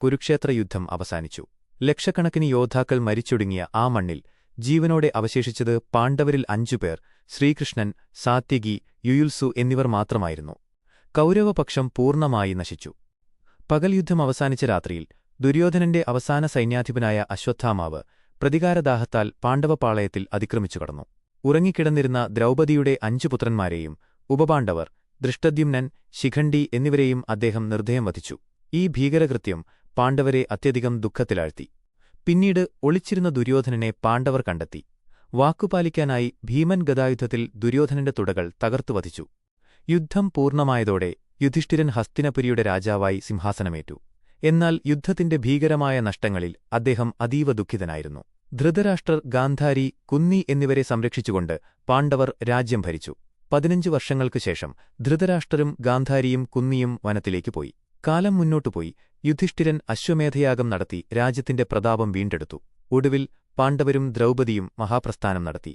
കുരുക്ഷേത്ര യുദ്ധം അവസാനിച്ചു. ലക്ഷക്കണക്കിന് യോദ്ധാക്കൾ മരിച്ചൊടുങ്ങിയ ആ മണ്ണിൽ ജീവനോടെ അവശേഷിച്ചത് പാണ്ഡവരിൽ 5 പേർ: ശ്രീകൃഷ്ണൻ, സാത്യകി, യുയുത്സു എന്നിവർ മാത്രമായിരുന്നു. കൗരവപക്ഷം പൂർണ്ണമായി നശിച്ചു. പകൽ യുദ്ധം അവസാനിച്ച രാത്രിയിൽ ദുര്യോധനന്റെ അവസാന സൈന്യാധിപനായ അശ്വത്ഥാമാവ് പ്രതികാരദാഹത്താൽ പാണ്ഡവപാളയത്തിൽ അതിക്രമിച്ചു കടന്നു. ഉറങ്ങിക്കിടന്നിരുന്ന ദ്രൗപദിയുടെ 5 പുത്രന്മാരെയും ഉപപാണ്ഡവർ ദൃഷ്ടദ്യുമ്നൻ, ശിഖണ്ഡി എന്നിവരെയും അദ്ദേഹം നിർദ്ദയം വധിച്ചു. ഈ ഭീകരകൃത്യം പാണ്ഡവരെ അത്യധികം ദുഃഖത്തിലാഴ്ത്തി. പിന്നീട് ഒളിച്ചിരുന്ന ദുര്യോധനനെ പാണ്ഡവർ കണ്ടെത്തി. വാക്കുപാലിക്കാനായി ഭീമൻ ഗദായുദ്ധത്തിൽ ദുര്യോധനന്റെ തുടകൾ തകർത്തു വധിച്ചു. യുദ്ധം പൂർണ്ണമായതോടെ യുധിഷ്ഠിരൻ ഹസ്തിനപുരിയുടെ രാജാവായി സിംഹാസനമേറ്റു. എന്നാൽ യുദ്ധത്തിന്റെ ഭീകരമായ നഷ്ടങ്ങളിൽ അദ്ദേഹം അതീവ ദുഃഖിതനായിരുന്നു. ധൃതരാഷ്ട്രർ, ഗാന്ധാരി, കുന്തി എന്നിവരെ സംരക്ഷിച്ചുകൊണ്ട് പാണ്ഡവർ രാജ്യം ഭരിച്ചു. 15 വർഷങ്ങൾക്കു ശേഷം ധൃതരാഷ്ട്രരും ഗാന്ധാരിയും കുന്തിയും വനത്തിലേക്ക് പോയി. കാലം മുന്നോട്ടുപോയി. യുധിഷ്ഠിരൻ അശ്വമേധയാഗം നടത്തി രാജ്യത്തിന്റെ പ്രതാപം വീണ്ടെടുത്തു. ഒടുവിൽ പാണ്ഡവരും ദ്രൗപദിയും മഹാപ്രസ്ഥാനം നടത്തി.